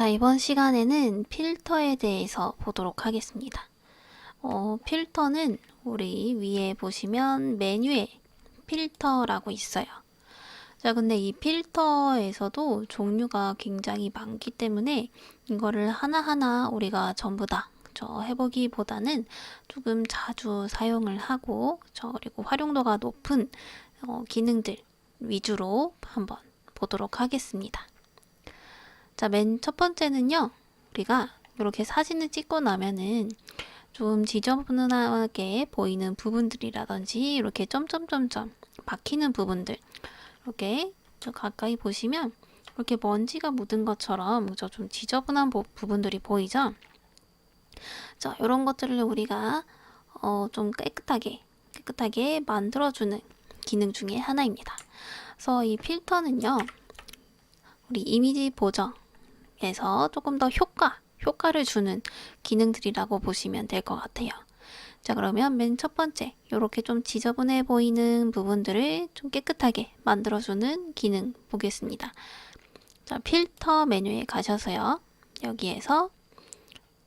자, 이번 시간에는 필터에 대해서 보도록 하겠습니다. 필터는 우리 위에 보시면 메뉴에 필터라고 있어요. 자, 근데 이 필터에서도 종류가 굉장히 많기 때문에 이거를 하나하나 우리가 전부 다 해보기보다는 조금 자주 사용을 하고 그리고 활용도가 높은 기능들 위주로 한번 보도록 하겠습니다. 자, 맨 첫 번째는요, 우리가 이렇게 사진을 찍고 나면은 좀 지저분하게 보이는 부분들이라든지 이렇게 점점점점 박히는 부분들, 이렇게 가까이 보시면 이렇게 먼지가 묻은 것처럼 좀 지저분한 부분들이 보이죠? 자, 이런 것들을 우리가 좀 깨끗하게 만들어주는 기능 중에 하나입니다. 그래서 이 필터는요, 우리 이미지 보정에서 조금 더 효과를 주는 기능들이라고 보시면 될 것 같아요. 자, 그러면 맨 첫 번째, 이렇게 좀 지저분해 보이는 부분들을 좀 깨끗하게 만들어주는 기능 보겠습니다. 자, 필터 메뉴에 가셔서요. 여기에서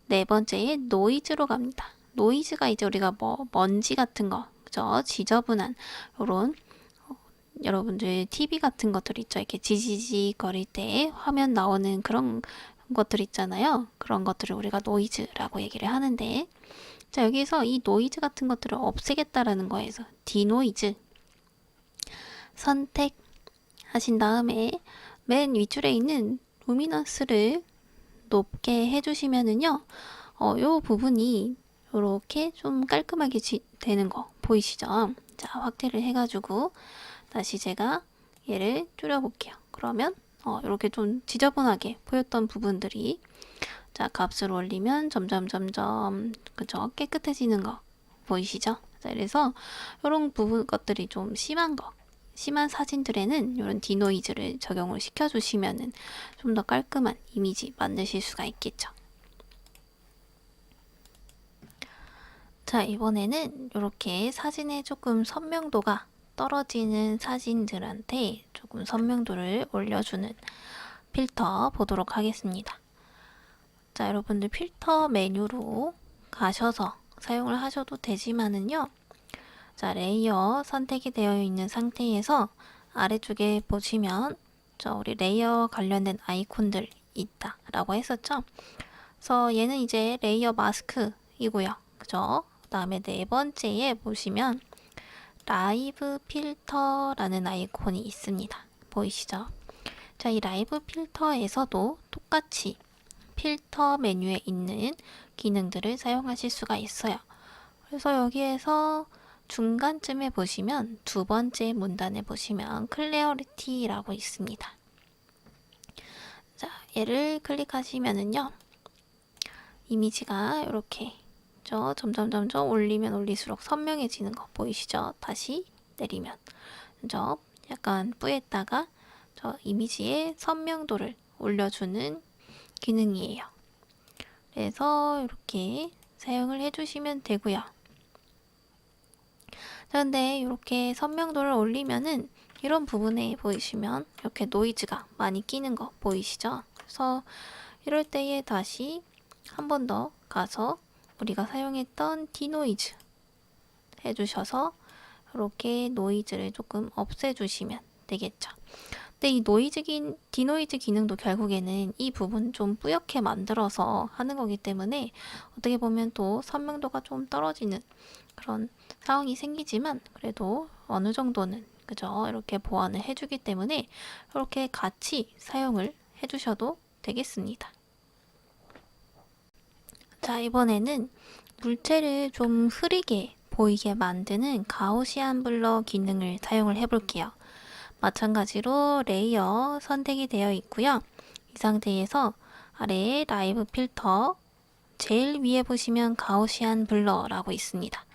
네 번째에 노이즈로 갑니다. 노이즈가 이제 우리가 먼지 같은 거, 그죠? 지저분한 요런 여러분들 TV 같은 것들 있죠. 이렇게 지지직 거릴 때 화면 나오는 그런 것들 있잖아요. 그런 것들을 우리가 노이즈라고 얘기를 하는데, 자, 여기서 이 노이즈 같은 것들을 없애겠다라는 거에서 디노이즈 선택하신 다음에 맨 윗줄에 있는 루미넌스를 높게 해주시면은요, 요 부분이 이렇게 좀 깔끔하게 되는 거 보이시죠? 자, 확대를 해가지고 다시 제가 얘를 줄여볼게요. 그러면 이렇게 좀 지저분하게 보였던 부분들이 자, 값을 올리면 점점 그죠? 깨끗해지는 거 보이시죠? 자, 그래서 이런 것들이 좀 심한 사진들에는 이런 디노이즈를 적용을 시켜주시면은 좀 더 깔끔한 이미지 만드실 수가 있겠죠. 자, 이번에는 이렇게 사진의 조금 선명도가 떨어지는 사진들한테 조금 선명도를 올려주는 필터 보도록 하겠습니다. 자, 여러분들 필터 메뉴로 가셔서 사용을 하셔도 되지만은요. 자, 레이어 선택이 되어 있는 상태에서 아래쪽에 보시면 우리 레이어 관련된 아이콘들 있다 라고 했었죠. 그래서 얘는 이제 레이어 마스크이고요. 그죠? 그 다음에 네 번째에 보시면 라이브 필터라는 아이콘이 있습니다. 보이시죠? 자, 이 라이브 필터에서도 똑같이 필터 메뉴에 있는 기능들을 사용하실 수가 있어요. 그래서 여기에서 중간쯤에 보시면 두 번째 문단에 보시면 클래어리티라고 있습니다. 자, 얘를 클릭하시면은요, 이미지가 이렇게 점점 올리면 올릴수록 선명해지는 거 보이시죠? 다시 내리면 약간 뿌였다가 이미지의 선명도를 올려주는 기능이에요. 그래서 이렇게 사용을 해주시면 되고요. 그런데 이렇게 선명도를 올리면은 이런 부분에 보이시면 이렇게 노이즈가 많이 끼는 거 보이시죠? 그래서 이럴 때에 다시 한 번 더 가서 우리가 사용했던 디노이즈 해주셔서 이렇게 노이즈를 조금 없애주시면 되겠죠. 근데 이 디노이즈 기능도 결국에는 이 부분 좀 뿌옇게 만들어서 하는 거기 때문에 어떻게 보면 또 선명도가 좀 떨어지는 그런 상황이 생기지만 그래도 어느 정도는 그죠? 이렇게 보완을 해주기 때문에 이렇게 같이 사용을 해주셔도 되겠습니다. 자, 이번에는 물체를 좀 흐리게 보이게 만드는 가우시안 블러 기능을 사용을 해볼게요. 마찬가지로 레이어 선택이 되어 있고요. 이 상태에서 아래에 라이브 필터 제일 위에 보시면 가우시안 블러라고 있습니다.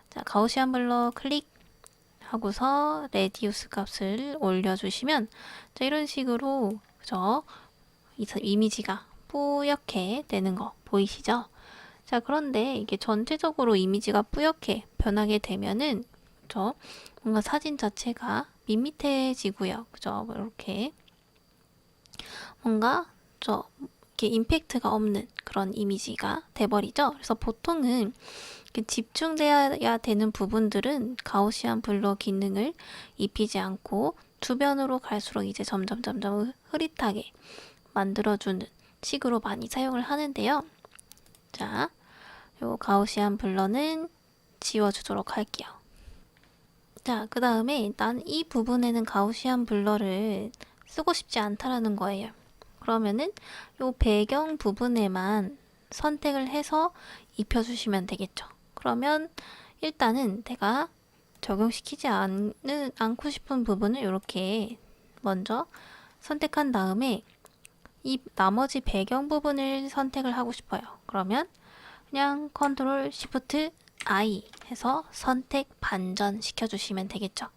자, 가우시안 블러 클릭하고서 레디우스 값을 올려주시면 자, 이런 식으로 그죠? 이미지가 뿌옇게 되는 거 보이시죠? 자, 그런데 이게 전체적으로 이미지가 뿌옇게 변하게 되면은 그죠? 뭔가 사진 자체가 밋밋해지고요. 그죠? 이렇게 뭔가 이렇게 임팩트가 없는 그런 이미지가 돼버리죠. 그래서 보통은 집중돼야 되는 부분들은 가우시안 블러 기능을 입히지 않고 주변으로 갈수록 이제 점점 흐릿하게 만들어주는 식으로 많이 사용을 하는데요. 자, 요 가우시안 블러는 지워주도록 할게요. 자, 그 다음에 난 이 부분에는 가우시안 블러를 쓰고 싶지 않다라는 거예요. 그러면은 요 배경 부분에만 선택을 해서 입혀주시면 되겠죠. 그러면 일단은 내가 적용시키지 않고 싶은 부분을 이렇게 먼저 선택한 다음에 이 나머지 배경 부분을 선택을 하고 싶어요. 그러면 그냥 컨트롤 시프트 I 해서 선택 반전 시켜주시면 되겠죠.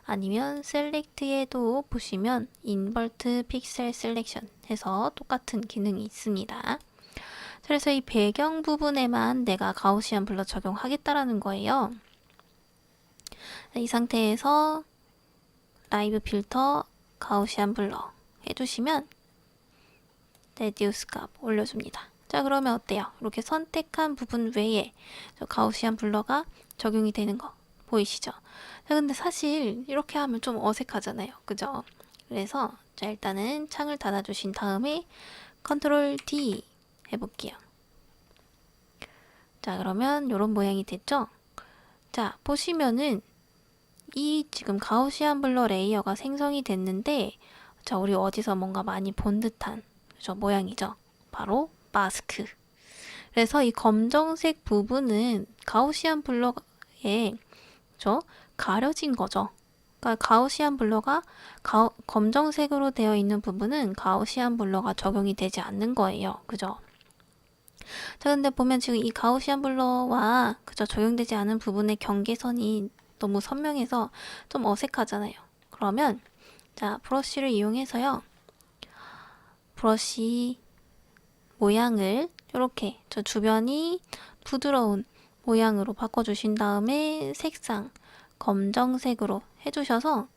아니면 셀렉트에도 보시면 인버트 픽셀 셀렉션 해서 똑같은 기능이 있습니다. 그래서 이 배경 부분에만 내가 가우시안 블러 적용하겠다라는 거예요. 이 상태에서 라이브 필터 가우시안 블러 해주시면 레디우스 값 올려줍니다. 자, 그러면 어때요? 이렇게 선택한 부분 외에 가우시안 블러가 적용이 되는 거 보이시죠? 자, 근데 사실 이렇게 하면 좀 어색하잖아요. 그죠? 그래서 자, 일단은 창을 닫아주신 다음에 컨트롤 D 해볼게요. 자, 그러면 이런 모양이 됐죠? 자, 보시면은 이 지금 가우시안 블러 레이어가 생성이 됐는데, 자, 우리 어디서 뭔가 많이 본 듯한 저 모양이죠. 바로 마스크. 그래서 이 검정색 부분은 가우시안 블러에 가려진 거죠. 그러니까 가우시안 블러가 검정색으로 되어 있는 부분은 가우시안 블러가 적용이 되지 않는 거예요. 그죠? 자, 근데 보면 지금 이 가우시안 블러와 적용되지 않은 부분의 경계선이 너무 선명해서 좀 어색하잖아요. 그러면 자, 브러쉬를 이용해서요. 브러쉬 모양을 이렇게 저 주변이 부드러운 모양으로 바꿔주신 다음에 색상 검정색으로 해주셔서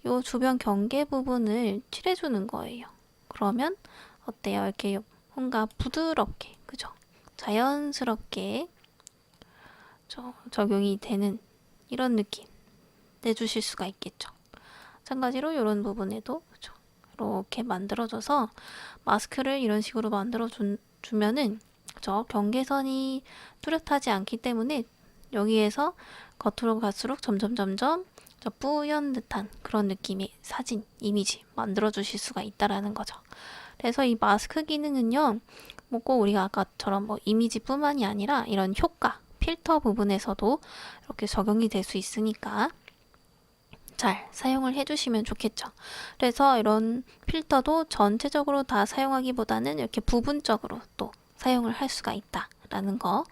이 주변 경계 부분을 칠해주는 거예요. 그러면 어때요? 이렇게 뭔가 부드럽게, 그죠? 자연스럽게 적용이 되는 이런 느낌 내주실 수가 있겠죠. 마찬가지로 이런 부분에도 그죠? 이렇게 만들어줘서 마스크를 이런 식으로 만들어주면은 그죠? 경계선이 뚜렷하지 않기 때문에 여기에서 겉으로 갈수록 점점 뿌연 듯한 그런 느낌의 사진, 이미지 만들어주실 수가 있다라는 거죠. 그래서 이 마스크 기능은요, 뭐 꼭 우리가 아까처럼 뭐 이미지뿐만이 아니라 이런 효과, 필터 부분에서도 이렇게 적용이 될 수 있으니까 잘 사용을 해주시면 좋겠죠. 그래서 이런 필터도 전체적으로 다 사용하기보다는 이렇게 부분적으로 또 사용을 할 수가 있다라는 거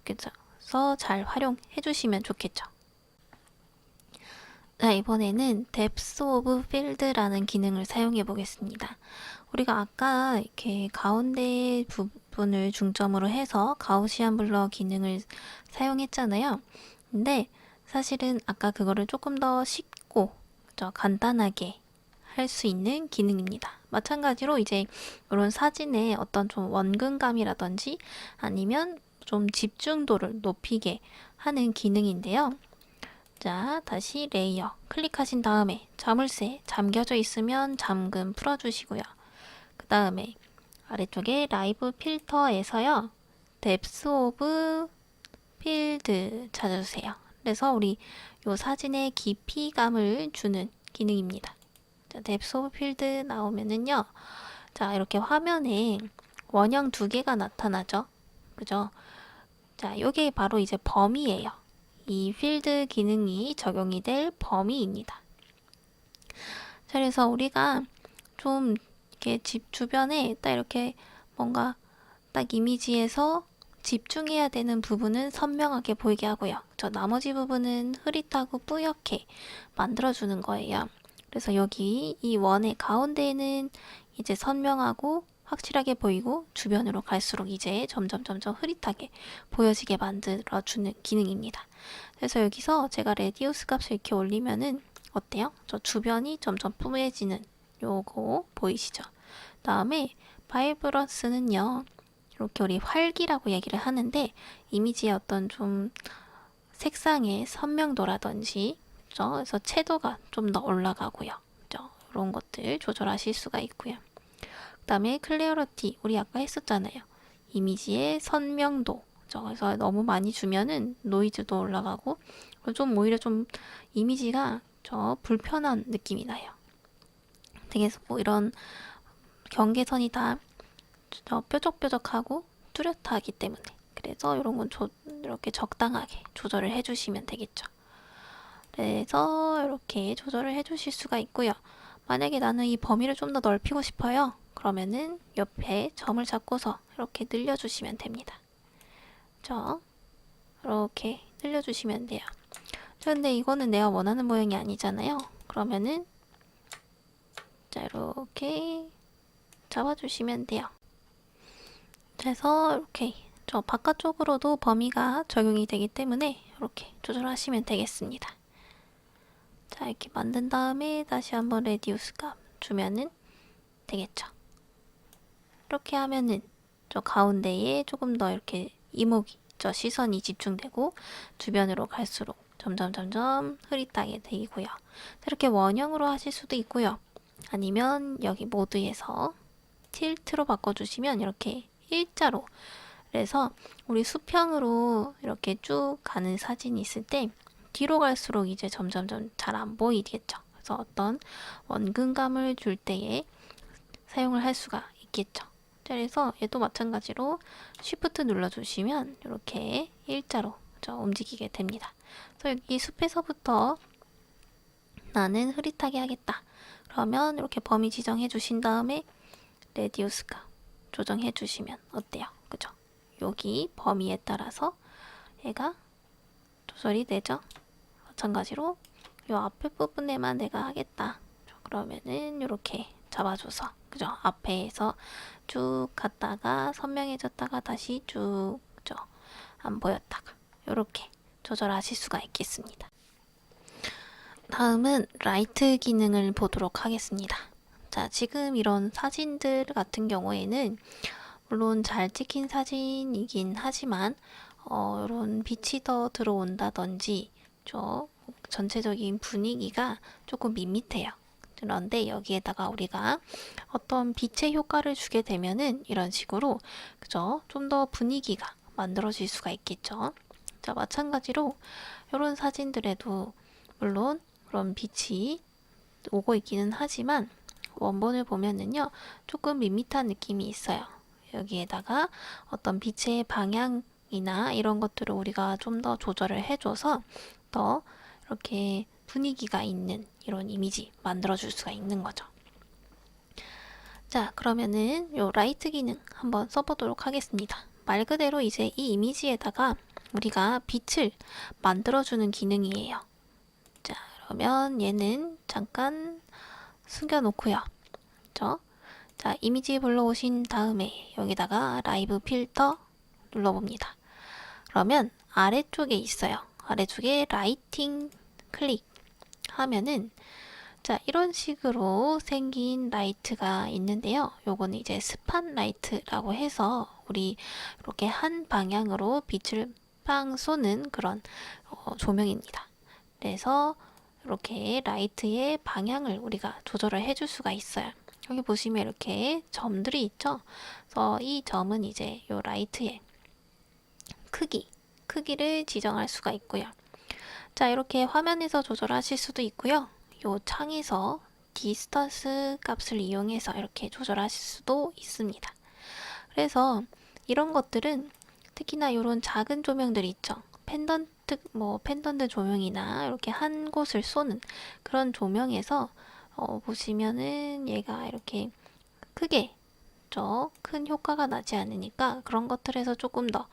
이렇게 해서 잘 활용해 주시면 좋겠죠. 자, 이번에는 Depth of Field라는 기능을 사용해 보겠습니다. 우리가 아까 이렇게 가운데 부분을 중점으로 해서 가우시안 블러 기능을 사용했잖아요. 근데 사실은 아까 그거를 조금 더 쉽고 간단하게 할 수 있는 기능입니다. 마찬가지로 이제 이런 사진의 어떤 좀 원근감이라든지 아니면 좀 집중도를 높이게 하는 기능인데요. 자, 다시 레이어 클릭하신 다음에 자물쇠 잠겨져 있으면 잠금 풀어주시고요. 그 다음에 아래쪽에 라이브 필터에서요. Depth of Field 찾아주세요. 그래서 우리 요 사진의 깊이감을 주는 기능입니다. 자, Depth of Field 나오면은요. 자, 이렇게 화면에 원형 두 개가 나타나죠. 그죠? 자, 요게 바로 이제 범위예요. 이 필드 기능이 적용이 될 범위입니다. 자, 그래서 우리가 좀 이렇게 집 주변에 딱 이렇게 뭔가 딱 이미지에서 집중해야 되는 부분은 선명하게 보이게 하고요. 저 나머지 부분은 흐릿하고 뿌옇게 만들어주는 거예요. 그래서 여기 이 원의 가운데에는 이제 선명하고 확실하게 보이고 주변으로 갈수록 이제 점점 흐릿하게 보여지게 만들어주는 기능입니다. 그래서 여기서 제가 레디우스 값을 이렇게 올리면은 어때요? 저 주변이 점점 뿌얘지는 요거 보이시죠? 다음에 바이브런스는요, 이렇게 우리 활기라고 얘기를 하는데, 이미지의 어떤 좀 색상의 선명도라든지, 그죠? 그래서 채도가 좀 더 올라가고요. 그죠? 이런 것들 조절하실 수가 있고요. 그 다음에 클리어리티, 우리 아까 했었잖아요. 이미지의 선명도. 그죠? 그래서 너무 많이 주면은 노이즈도 올라가고, 좀 오히려 좀 이미지가 불편한 느낌이 나요. 되게 뭐 이런 경계선이 다 뾰족뾰족하고 뚜렷하기 때문에, 그래서 이런 건 이렇게 적당하게 조절을 해주시면 되겠죠. 그래서 이렇게 조절을 해주실 수가 있고요. 만약에 나는 이 범위를 좀 더 넓히고 싶어요. 그러면은 옆에 점을 잡고서 이렇게 늘려주시면 됩니다. 그죠? 이렇게 늘려주시면 돼요. 근데 이거는 내가 원하는 모양이 아니잖아요. 그러면은 자, 이렇게 잡아주시면 돼요. 그래서 이렇게 저 바깥쪽으로도 범위가 적용이 되기 때문에 이렇게 조절하시면 되겠습니다. 자, 이렇게 만든 다음에 다시 한번 레디우스 값 주면은 되겠죠. 이렇게 하면은 저 가운데에 조금 더 이렇게 이목이, 저 시선이 집중되고 주변으로 갈수록 점점 흐릿하게 되고요. 이렇게 원형으로 하실 수도 있고요. 아니면 여기 모드에서 틸트로 바꿔주시면 이렇게 일자로, 그래서 우리 수평으로 이렇게 쭉 가는 사진이 있을 때 뒤로 갈수록 이제 점점점 잘 안 보이겠죠. 그래서 어떤 원근감을 줄 때에 사용을 할 수가 있겠죠. 그래서 얘도 마찬가지로 Shift 눌러주시면 이렇게 일자로 움직이게 됩니다. 그래서 여기 숲에서부터 나는 흐릿하게 하겠다. 그러면 이렇게 범위 지정해 주신 다음에 레디우스 값 조정해 주시면 어때요? 그죠? 여기 범위에 따라서 얘가 조절이 되죠? 마찬가지로 이 앞에 부분에만 내가 하겠다. 그러면은 이렇게 잡아줘서, 그죠? 앞에서 쭉 갔다가 선명해졌다가 다시 쭉, 그죠? 안 보였다가 이렇게 조절하실 수가 있겠습니다. 다음은 라이트 기능을 보도록 하겠습니다. 자, 지금 이런 사진들 같은 경우에는 물론 잘 찍힌 사진이긴 하지만 이런 빛이 더 들어온다든지 전체적인 분위기가 조금 밋밋해요. 그런데 여기에다가 우리가 어떤 빛의 효과를 주게 되면은 이런 식으로, 그죠? 좀 더 분위기가 만들어질 수가 있겠죠. 자, 마찬가지로 이런 사진들에도 물론 그런 빛이 오고 있기는 하지만 원본을 보면은요, 조금 밋밋한 느낌이 있어요. 여기에다가 어떤 빛의 방향이나 이런 것들을 우리가 좀 더 조절을 해줘서 더 이렇게 분위기가 있는 이런 이미지 만들어줄 수가 있는 거죠. 자, 그러면은 요 라이트 기능 한번 써보도록 하겠습니다. 말 그대로 이제 이 이미지에다가 우리가 빛을 만들어주는 기능이에요. 자, 그러면 얘는 잠깐 숨겨놓고요. 그죠? 자, 이미지 불러오신 다음에 여기다가 라이브 필터 눌러봅니다. 그러면 아래쪽에 있어요. 아래쪽에 라이팅 클릭 하면은 자, 이런 식으로 생긴 라이트가 있는데요. 요거는 이제 스팟 라이트라고 해서 우리 이렇게 한 방향으로 빛을 빵 쏘는 그런 조명입니다. 그래서 이렇게 라이트의 방향을 우리가 조절을 해줄 수가 있어요. 여기 보시면 이렇게 점들이 있죠. 그래서 이 점은 이제 요 라이트의 크기를 지정할 수가 있고요. 자, 이렇게 화면에서 조절하실 수도 있고요. 요 창에서 디스턴스 값을 이용해서 이렇게 조절하실 수도 있습니다. 그래서 이런 것들은 특히나 이런 작은 조명들이 있죠. 펜던트 조명이나 이렇게 한 곳을 쏘는 그런 조명에서 보시면은 얘가 이렇게 크게 큰 효과가 나지 않으니까 그런 것들에서 조금 더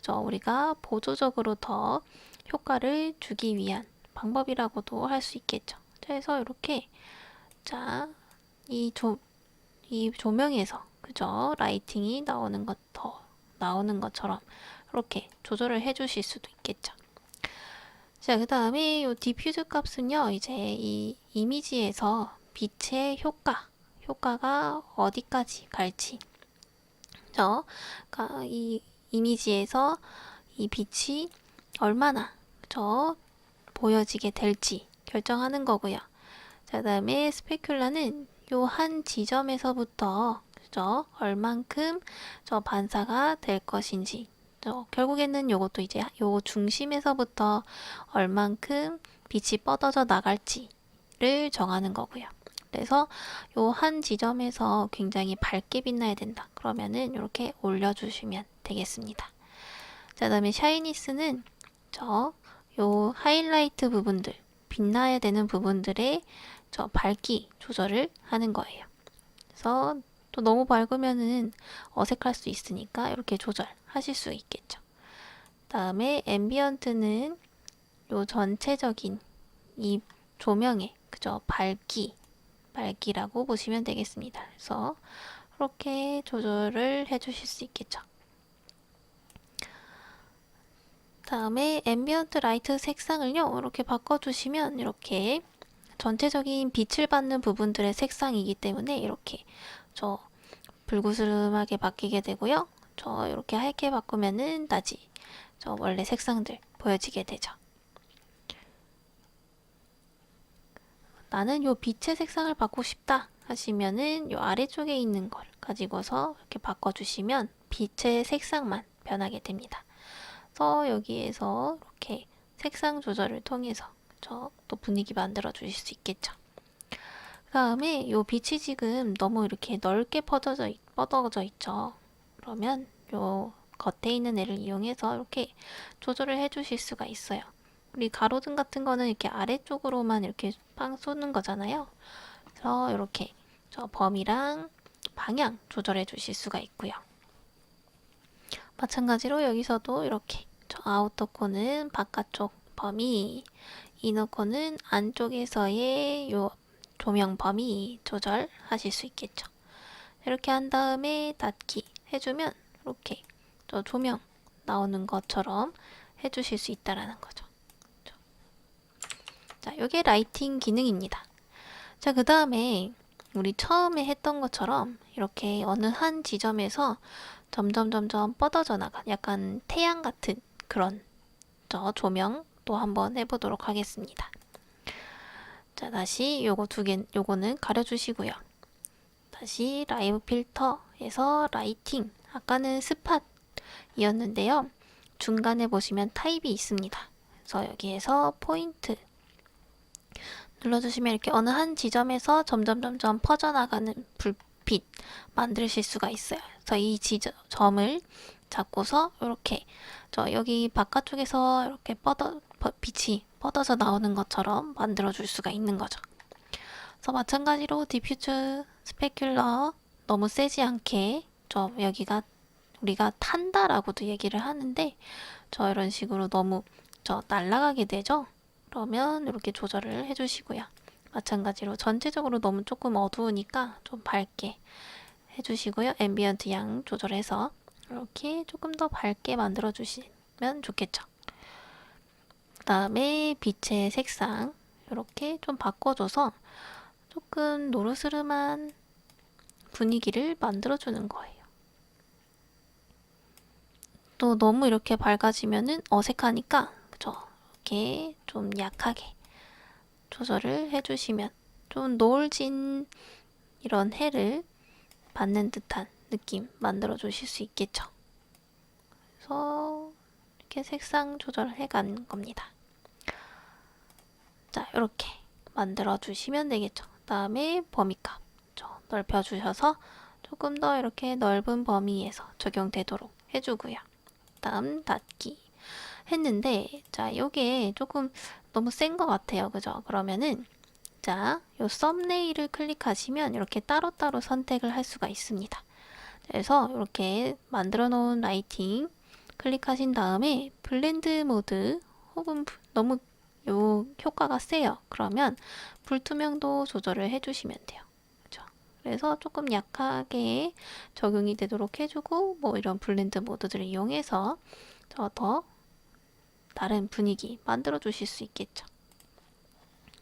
우리가 보조적으로 더 효과를 주기 위한 방법이라고도 할 수 있겠죠. 그래서 이렇게 자, 이 조명에서 그죠? 라이팅이 나오는 것처럼 이렇게 조절을 해 주실 수도 있겠죠. 자, 그 다음에 이 디퓨즈 값은요, 이제 이 이미지에서 빛의 효과가 어디까지 갈지, 그러니까 이 이미지에서 이 빛이 얼마나 보여지게 될지 결정하는 거고요. 자, 그다음에 스페큘라는 요 한 지점에서부터 얼만큼 반사가 될 것인지, 결국에는 요것도 이제 요 중심에서부터 얼만큼 빛이 뻗어져 나갈지를 정하는 거고요. 그래서 요 한 지점에서 굉장히 밝게 빛나야 된다. 그러면은 이렇게 올려주시면 되겠습니다. 자, 그다음에 샤이니스는 요 하이라이트 부분들, 빛나야 되는 부분들의 밝기 조절을 하는 거예요. 그래서 또 너무 밝으면은 어색할 수 있으니까 이렇게 조절하실 수 있겠죠. 다음에 앰비언트는 요 전체적인 이 조명의 밝기라고 보시면 되겠습니다. 그래서 이렇게 조절을 해주실 수 있겠죠. 다음에 앰비언트 라이트 색상을요, 이렇게 바꿔주시면 이렇게 전체적인 빛을 받는 부분들의 색상이기 때문에 이렇게 불구스름하게 바뀌게 되고요. 이렇게 하얗게 바꾸면은 낮이 원래 색상들 보여지게 되죠. 나는 요 빛의 색상을 바꾸고 싶다 하시면은 요 아래쪽에 있는 걸 가지고서 이렇게 바꿔주시면 빛의 색상만 변하게 됩니다. 그래서 여기에서 이렇게 색상 조절을 통해서 또 분위기 만들어 주실 수 있겠죠. 그 다음에 요 빛이 지금 너무 이렇게 넓게 뻗어져 있죠. 그러면 요 겉에 있는 애를 이용해서 이렇게 조절을 해 주실 수가 있어요. 우리 가로등 같은 거는 이렇게 아래쪽으로만 이렇게 빵 쏘는 거잖아요. 그래서 이렇게 범위랑 방향 조절해 주실 수가 있고요. 마찬가지로 여기서도 이렇게 아우터 코는 바깥쪽 범위, 이너 코는 안쪽에서의 요 조명 범위 조절하실 수 있겠죠. 이렇게 한 다음에 닫기 해주면 이렇게 조명 나오는 것처럼 해주실 수 있다라는 거죠. 자, 이게 라이팅 기능입니다. 자, 그 다음에 우리 처음에 했던 것처럼 이렇게 어느 한 지점에서 점점 뻗어져 나간 약간 태양 같은 그런 조명 또 한번 해보도록 하겠습니다. 자, 다시 요거는 가려주시고요. 다시 라이브 필터에서 라이팅, 아까는 스팟이었는데요. 중간에 보시면 타입이 있습니다. 그래서 여기에서 포인트 눌러주시면 이렇게 어느 한 지점에서 점점 퍼져나가는 불빛 만드실 수가 있어요. 그래서 이 점을 잡고서 이렇게 여기 바깥쪽에서 이렇게 빛이 뻗어져 나오는 것처럼 만들어 줄 수가 있는 거죠. 그래서 마찬가지로 디퓨즈 스페큘러 너무 세지 않게 여기가 우리가 탄다라고도 얘기를 하는데 이런 식으로 너무 날아가게 되죠. 그러면 이렇게 조절을 해주시고요. 마찬가지로 전체적으로 너무 조금 어두우니까 좀 밝게 해주시고요. 앰비언트 양 조절해서 이렇게 조금 더 밝게 만들어 주시면 좋겠죠. 그 다음에 빛의 색상 이렇게 좀 바꿔줘서 조금 노르스름한 분위기를 만들어주는 거예요. 또 너무 이렇게 밝아지면은 어색하니까 이렇게 좀 약하게 조절을 해주시면 좀 노을진 이런 해를 받는 듯한 느낌 만들어 주실 수 있겠죠. 그래서 이렇게 색상 조절을 해간 겁니다. 자, 이렇게 만들어 주시면 되겠죠. 그 다음에 범위값 넓혀 주셔서 조금 더 이렇게 넓은 범위에서 적용되도록 해주고요. 다음 닫기 했는데, 자, 요게 조금 너무 센 것 같아요. 그죠? 그러면은 자, 요 썸네일을 클릭하시면 이렇게 따로따로 선택을 할 수가 있습니다. 그래서 이렇게 만들어 놓은 라이팅 클릭하신 다음에 블렌드 모드 혹은 너무 요 효과가 세요. 그러면 불투명도 조절을 해주시면 돼요. 그렇죠? 그래서 조금 약하게 적용이 되도록 해주고 뭐 이런 블렌드 모드들을 이용해서 더 다른 분위기 만들어 주실 수 있겠죠.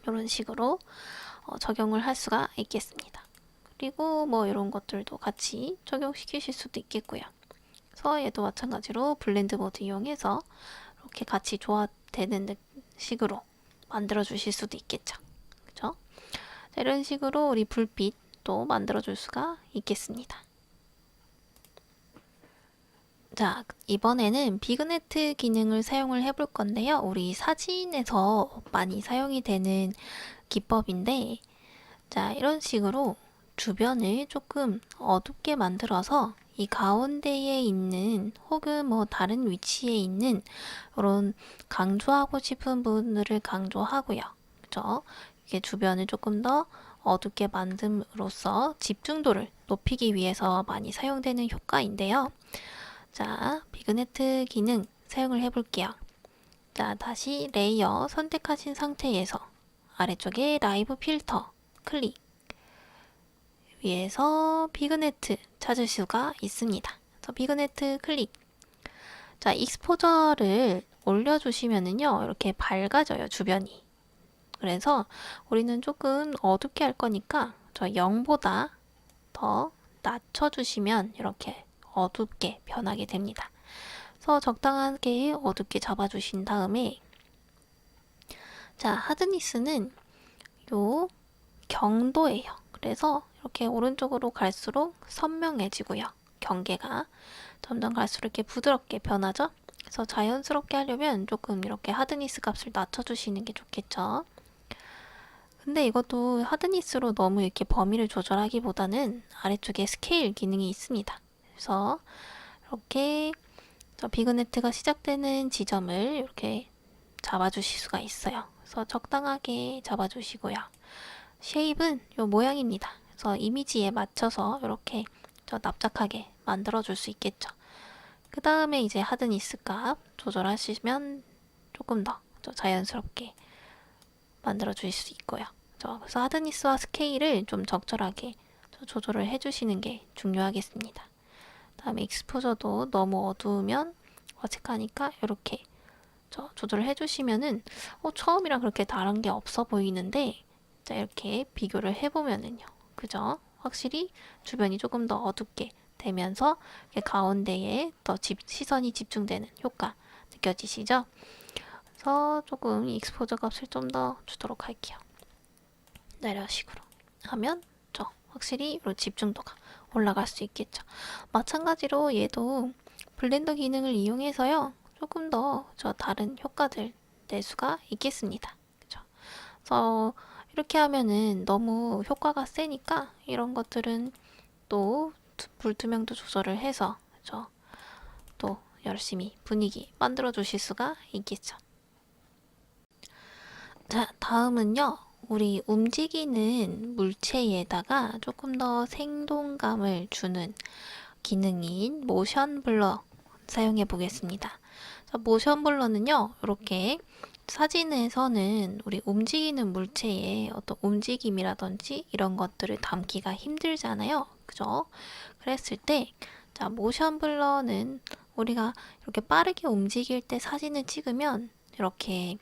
이런 식으로 적용을 할 수가 있겠습니다. 그리고 뭐 이런 것들도 같이 적용시키실 수도 있겠고요. 그래서 얘도 마찬가지로 블렌드 모드 이용해서 이렇게 같이 조화되는 식으로 만들어 주실 수도 있겠죠. 그죠? 자, 이런 식으로 우리 불빛도 만들어 줄 수가 있겠습니다. 자, 이번에는 비그네트 기능을 사용을 해볼 건데요. 우리 사진에서 많이 사용이 되는 기법인데, 자, 이런 식으로 주변을 조금 어둡게 만들어서 이 가운데에 있는 혹은 뭐 다른 위치에 있는 이런 강조하고 싶은 부분들을 강조하고요. 그죠? 이게 주변을 조금 더 어둡게 만듦으로써 집중도를 높이기 위해서 많이 사용되는 효과인데요. 자, 비그네트 기능 사용을 해볼게요. 자, 다시 레이어 선택하신 상태에서 아래쪽에 라이브 필터 클릭, 위에서 비그네트 찾을 수가 있습니다. 그래서 비그네트 클릭. 자, 익스포저를 올려주시면은요, 이렇게 밝아져요, 주변이. 그래서 우리는 조금 어둡게 할 거니까 저 0보다 더 낮춰주시면 이렇게 어둡게 변하게 됩니다. 그래서 적당하게 어둡게 잡아주신 다음에, 자, 하드니스는 요 경도예요. 그래서 이렇게 오른쪽으로 갈수록 선명해지고요. 경계가 점점 갈수록 이렇게 부드럽게 변하죠. 그래서 자연스럽게 하려면 조금 이렇게 하드니스 값을 낮춰주시는 게 좋겠죠. 근데 이것도 하드니스로 너무 이렇게 범위를 조절하기보다는 아래쪽에 스케일 기능이 있습니다. 그래서 이렇게 비그네트가 시작되는 지점을 이렇게 잡아주실 수가 있어요. 그래서 적당하게 잡아주시고요. 쉐입은 이 모양입니다. 그래서 이미지에 맞춰서 이렇게 납작하게 만들어줄 수 있겠죠. 그 다음에 이제 하드니스 값 조절하시면 조금 더 자연스럽게 만들어 주실 수 있고요. 그래서 하드니스와 스케일을 좀 적절하게 조절을 해주시는 게 중요하겠습니다. 다음에 익스포저도 너무 어두우면 어색하니까 이렇게 조절을 해주시면은 처음이랑 그렇게 다른 게 없어 보이는데, 자, 이렇게 비교를 해보면은요, 그죠? 확실히 주변이 조금 더 어둡게 되면서 가운데에 더 시선이 집중되는 효과 느껴지시죠? 그래서 조금 익스포저 값을 좀 더 주도록 할게요. 이런 식으로 하면 확실히 집중도가 올라갈 수 있겠죠. 마찬가지로 얘도 블렌더 기능을 이용해서요, 조금 더 다른 효과들 낼 수가 있겠습니다. 그죠? 그래서 이렇게 하면은 너무 효과가 세니까 이런 것들은 또 불투명도 조절을 해서, 그죠? 또 열심히 분위기 만들어 주실 수가 있겠죠. 자, 다음은요, 우리 움직이는 물체에다가 조금 더 생동감을 주는 기능인 모션 블러 사용해 보겠습니다. 모션 블러는요, 이렇게 사진에서는 우리 움직이는 물체의 어떤 움직임이라든지 이런 것들을 담기가 힘들잖아요. 그죠? 그랬을 때, 자, 모션 블러는 우리가 이렇게 빠르게 움직일 때 사진을 찍으면 이렇게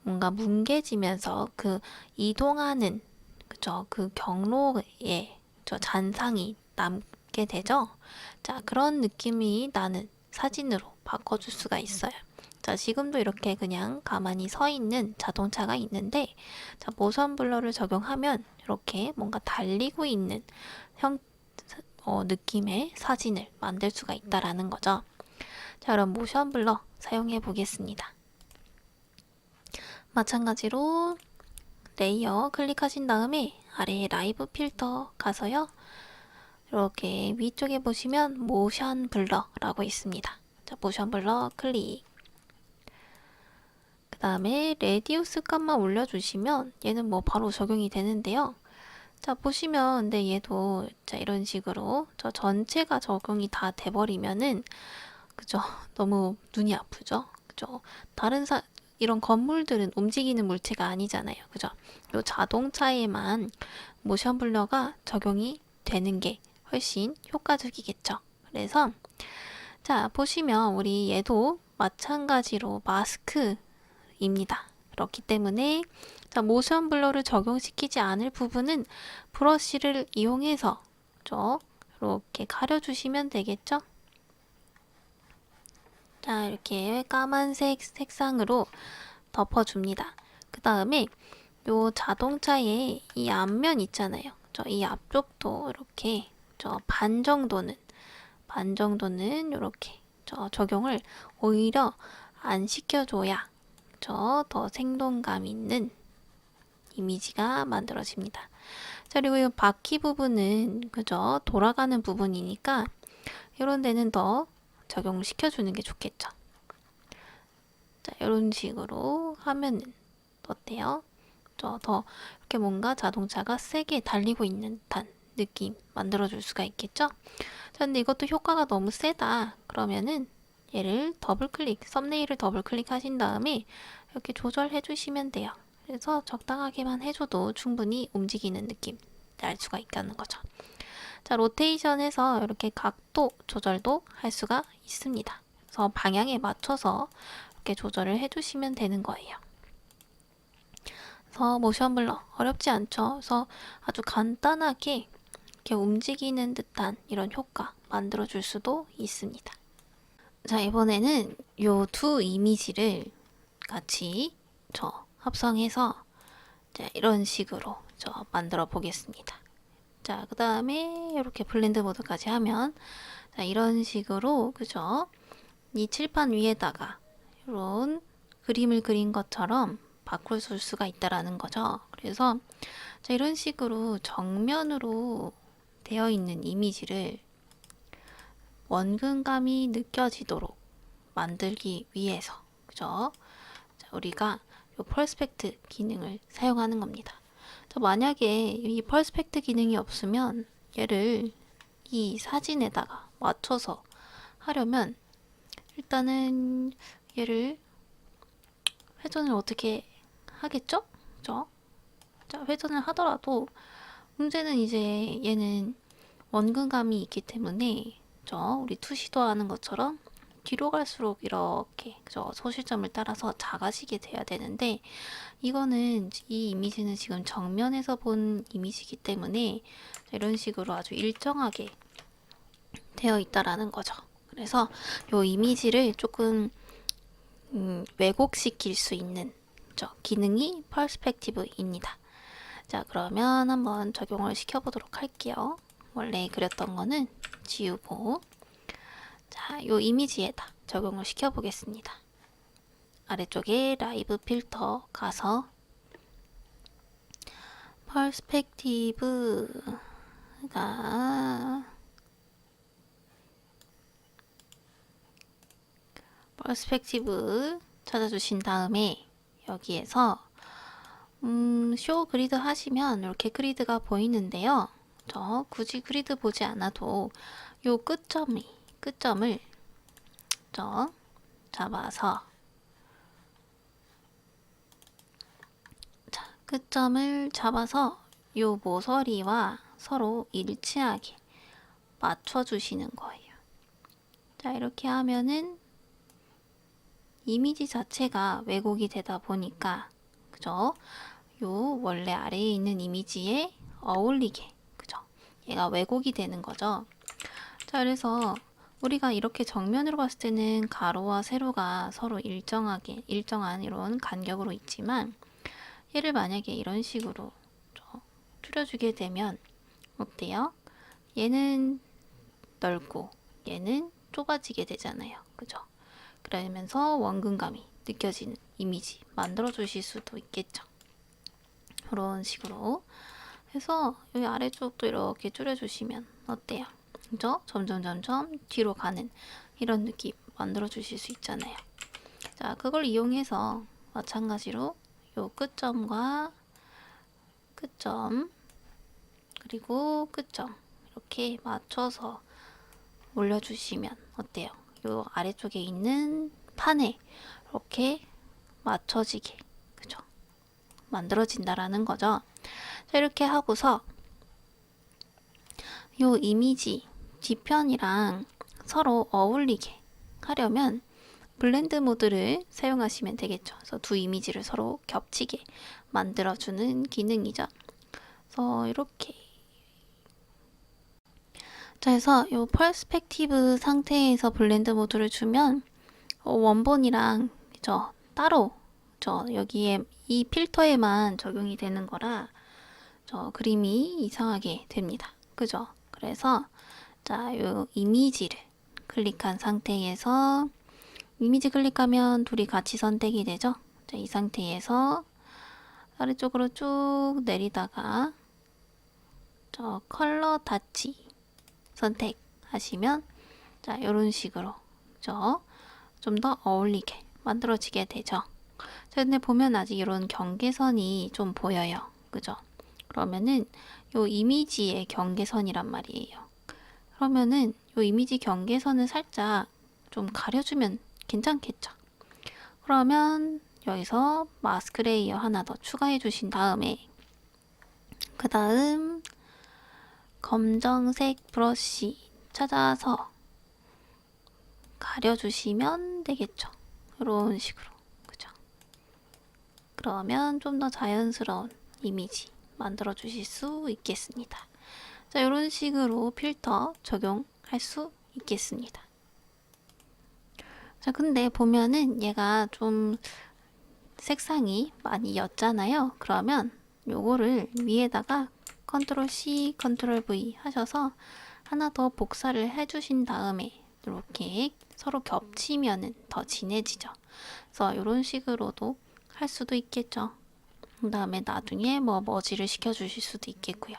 뭔가 뭉개지면서 그 이동하는, 그죠? 그 경로에 잔상이 남게 되죠? 자, 그런 느낌이 나는 사진으로 바꿔줄 수가 있어요. 자, 지금도 이렇게 그냥 가만히 서 있는 자동차가 있는데, 자, 모션 블러를 적용하면 이렇게 뭔가 달리고 있는 느낌의 사진을 만들 수가 있다라는 거죠. 자, 그럼 모션 블러 사용해 보겠습니다. 마찬가지로 레이어 클릭하신 다음에 아래에 라이브 필터 가서요, 이렇게 위쪽에 보시면 모션 블러라고 있습니다. 자, 모션 블러 클릭. 그 다음에 레디우스 값만 올려주시면 얘는 뭐 바로 적용이 되는데요. 자, 보시면 근데 얘도 자, 이런 식으로 전체가 적용이 다 돼버리면은, 그죠? 너무 눈이 아프죠? 그죠? 이런 건물들은 움직이는 물체가 아니잖아요. 그죠? 요 자동차에만 모션 블러가 적용이 되는 게 훨씬 효과적이겠죠. 그래서 자, 보시면 우리 얘도 마찬가지로 마스크입니다. 그렇기 때문에 자, 모션 블러를 적용시키지 않을 부분은 브러쉬를 이용해서 이렇게 가려주시면 되겠죠? 자, 이렇게 까만색 색상으로 덮어줍니다. 그 다음에 요 자동차의 이 앞면 있잖아요. 이 앞쪽도 이렇게 반 정도는 이렇게 적용을 오히려 안 시켜줘야 더 생동감 있는 이미지가 만들어집니다. 자, 그리고 이 바퀴 부분은 돌아가는 부분이니까 이런 데는 더 적용을 시켜주는 게 좋겠죠. 자, 이런 식으로 하면은 어때요? 더 이렇게 뭔가 자동차가 세게 달리고 있는 듯한 느낌 만들어줄 수가 있겠죠? 자, 근데 이것도 효과가 너무 세다. 그러면은 얘를 더블클릭, 썸네일을 더블클릭 하신 다음에 이렇게 조절해 주시면 돼요. 그래서 적당하게만 해줘도 충분히 움직이는 느낌 날 수가 있다는 거죠. 자, 로테이션에서 이렇게 각도 조절도 할 수가 있습니다. 그래서 방향에 맞춰서 이렇게 조절을 해주시면 되는 거예요. 그래서 모션 블러 어렵지 않죠? 그래서 아주 간단하게 이렇게 움직이는 듯한 이런 효과 만들어 줄 수도 있습니다. 자, 이번에는 요 두 이미지를 같이 합성해서 이런 식으로 만들어 보겠습니다. 자, 그 다음에 이렇게 블렌드 모드까지 하면 자, 이런 식으로 이 칠판 위에다가 이런 그림을 그린 것처럼 바꿀 수가 있다라는 거죠. 그래서 자, 이런 식으로 정면으로 되어 있는 이미지를 원근감이 느껴지도록 만들기 위해서 자, 우리가 이 퍼스펙트 기능을 사용하는 겁니다. 자, 만약에 이 퍼스펙트 기능이 없으면 얘를 이 사진에다가 맞춰서 하려면 일단은 얘를 회전을 어떻게 하겠죠? 자, 회전을 하더라도 문제는 이제 얘는 원근감이 있기 때문에 우리 투시도 하는 것처럼 뒤로 갈수록 이렇게 소실점을 따라서 작아지게 돼야 되는데 이거는 이 이미지는 지금 정면에서 본 이미지이기 때문에 이런 식으로 아주 일정하게 되어 있다라는 거죠. 그래서 이 이미지를 조금 왜곡시킬 수 있는 기능이 퍼스펙티브입니다. 자, 그러면 한번 적용을 시켜보도록 할게요. 원래 그렸던 거는 지우고 자, 이 이미지에다 적용을 시켜보겠습니다. 아래쪽에 라이브 필터 가서 퍼스펙티브 찾아주신 다음에 여기에서 쇼 그리드 하시면 이렇게 그리드가 보이는데요. 굳이 그리드 보지 않아도 요 끝점을 잡아서 끝점을 잡아서 요 모서리와 서로 일치하게 맞춰주시는 거예요. 자, 이렇게 하면은 이미지 자체가 왜곡이 되다 보니까 요 원래 아래에 있는 이미지에 어울리게 얘가 왜곡이 되는 거죠. 자, 그래서 우리가 이렇게 정면으로 봤을 때는 가로와 세로가 서로 일정한 이런 간격으로 있지만 얘를 만약에 이런 식으로 줄여주게 되면 어때요? 얘는 넓고 얘는 좁아지게 되잖아요. 그죠? 그러면서 원근감이 느껴지는 이미지 만들어 주실 수도 있겠죠. 그런 식으로 해서 여기 아래쪽도 이렇게 줄여주시면 어때요? 그죠? 점점 뒤로 가는 이런 느낌 만들어 주실 수 있잖아요. 자, 그걸 이용해서 마찬가지로 요 끝점과 끝점 그리고 끝점 이렇게 맞춰서 올려주시면 어때요? 요 아래쪽에 있는 판에 이렇게 맞춰지게 만들어진다라는 거죠. 자, 이렇게 하고서 요 이미지 뒤편이랑 서로 어울리게 하려면 블렌드 모드를 사용하시면 되겠죠. 그래서 두 이미지를 서로 겹치게 만들어주는 기능이죠. 그래서 이렇게. 자, 그래서 이 퍼스펙티브 상태에서 블렌드 모드를 주면 원본이랑 따로 여기에 이 필터에만 적용이 되는 거라 그림이 이상하게 됩니다. 그죠? 그래서 자, 요 이미지를 클릭한 상태에서 이미지 클릭하면 둘이 같이 선택이 되죠. 자, 이 상태에서 아래쪽으로 쭉 내리다가 컬러 타치 선택하시면 자, 이런 식으로 좀 더 어울리게 만들어지게 되죠. 자, 근데 보면 아직 이런 경계선이 좀 보여요. 그죠? 그러면은 요 이미지의 경계선이란 말이에요. 그러면은 요 이미지 경계선을 살짝 좀 가려주면 괜찮겠죠. 그러면 여기서 마스크 레이어 하나 더 추가해 주신 다음에 그 다음 검정색 브러쉬 찾아서 가려주시면 되겠죠. 이런 식으로. 그죠? 그러면 좀 더 자연스러운 이미지 만들어 주실 수 있겠습니다. 자, 이런 식으로 필터 적용할 수 있겠습니다. 자, 근데 보면은 얘가 좀 색상이 많이 옅잖아요. 그러면 요거를 위에다가 컨트롤 C, 컨트롤 V 하셔서 하나 더 복사를 해주신 다음에 이렇게 서로 겹치면은 더 진해지죠. 그래서 이런 식으로도 할 수도 있겠죠. 그 다음에 나중에 머지를 시켜주실 수도 있겠고요.